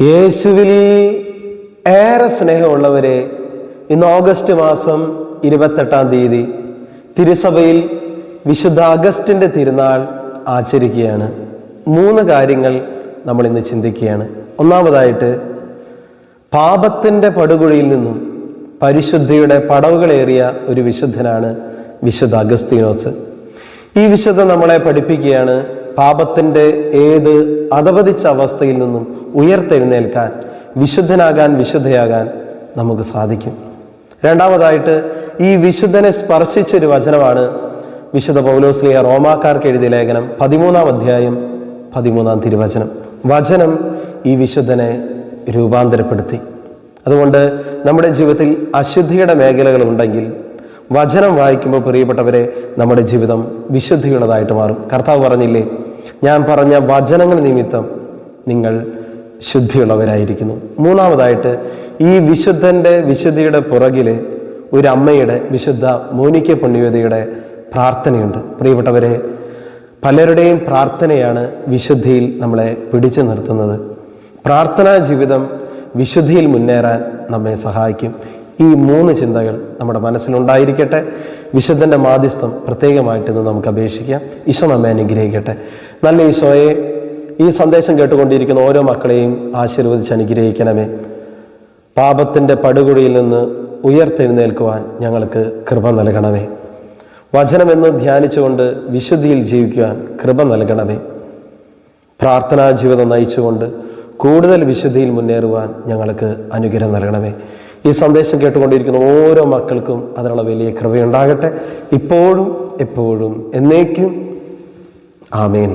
യേശുവിൽ ഏറെ സ്നേഹമുള്ളവരെ, ഇന്ന് ഓഗസ്റ്റ് മാസം 28-ാം തീയതി തിരുസഭയിൽ വിശുദ്ധ അഗസ്റ്റിൻ്റെ തിരുനാൾ ആചരിക്കുകയാണ്. 3 കാര്യങ്ങൾ നമ്മൾ ഇന്ന് ചിന്തിക്കുകയാണ്. ഒന്നാമതായിട്ട്, പാപത്തിൻ്റെ പടുകുഴിയിൽ നിന്നും പരിശുദ്ധിയുടെ പടവുകളേറിയ ഒരു വിശുദ്ധനാണ് വിശുദ്ധ അഗസ്തീനോസ്. ഈ വിശുദ്ധ നമ്മളെ പഠിപ്പിക്കുകയാണ്, പാപത്തിൻ്റെ ഏത് അധപതിച്ച അവസ്ഥയിൽ നിന്നും ഉയർത്തെഴുന്നേൽക്കാൻ, വിശുദ്ധനാകാൻ, വിശുദ്ധയാകാൻ നമുക്ക് സാധിക്കും. രണ്ടാമതായിട്ട്, ഈ വിശുദ്ധനെ സ്പർശിച്ചൊരു വചനമാണ് വിശുദ്ധ പൗലോസ്ലീഹ റോമാക്കാർക്ക് എഴുതിയ ലേഖനം 13-ാം അധ്യായം 13-ാം തിരുവചനം. വചനം ഈ വിശുദ്ധനെ രൂപാന്തരപ്പെടുത്തി. അതുകൊണ്ട് നമ്മുടെ ജീവിതത്തിൽ അശുദ്ധിയുടെ മേഖലകൾ ഉണ്ടെങ്കിൽ വചനം വായിക്കുമ്പോൾ പ്രിയപ്പെട്ടവരെ, നമ്മുടെ ജീവിതം വിശുദ്ധിയുള്ളതായിട്ട് മാറും. കർത്താവ് പറഞ്ഞില്ലേ, ഞാൻ പറഞ്ഞ വചനങ്ങൾ നിമിത്തം നിങ്ങൾ ശുദ്ധിയുള്ളവരായിരിക്കുന്നു. മൂന്നാമതായിട്ട്, ഈ വിശുദ്ധൻ്റെ വിശുദ്ധിയുടെ പുറകിൽ ഒരു അമ്മയുടെ, വിശുദ്ധ മോനിക്ക പുണ്യവതിയുടെ പ്രാർത്ഥനയുണ്ട്. പ്രിയപ്പെട്ടവരെ, പലരുടെയും പ്രാർത്ഥനയാണ് വിശുദ്ധിയിൽ നമ്മളെ പിടിച്ചു നിർത്തുന്നത്. പ്രാർത്ഥനാ ജീവിതം വിശുദ്ധിയിൽ മുന്നേറാൻ നമ്മെ സഹായിക്കും. ഈ 3 ചിന്തകൾ നമ്മുടെ മനസ്സിലുണ്ടായിരിക്കട്ടെ. വിശുദ്ധൻ്റെ മാധ്യസ്ഥം പ്രത്യേകമായിട്ട് ഇന്ന് നമുക്ക് അപേക്ഷിക്കാം. ഈശോ നമ്മെ അനുഗ്രഹിക്കട്ടെ. നല്ല ഈശോയെ, ഈ സന്ദേശം കേട്ടുകൊണ്ടിരിക്കുന്ന ഓരോ മക്കളെയും ആശീർവദിച്ച് അനുഗ്രഹിക്കണമേ. പാപത്തിൻ്റെ പടുകുഴിയിൽ നിന്ന് ഉയർത്തെഴുന്നേൽക്കുവാൻ ഞങ്ങൾക്ക് കൃപ നൽകണമേ. വചനമെന്ന് ധ്യാനിച്ചുകൊണ്ട് വിശുദ്ധിയിൽ ജീവിക്കുവാൻ കൃപ നൽകണമേ. പ്രാർത്ഥനാ ജീവിതം നയിച്ചുകൊണ്ട് കൂടുതൽ വിശുദ്ധിയിൽ മുന്നേറുവാൻ ഞങ്ങൾക്ക് അനുഗ്രഹം നൽകണമേ. ഈ സന്ദേശം കേട്ടുകൊണ്ടിരിക്കുന്ന ഓരോ മക്കൾക്കും അതിനുള്ള വലിയ കൃപയുണ്ടാകട്ടെ, ഇപ്പോഴും എപ്പോഴും എന്നേക്കും. ആമേൻ.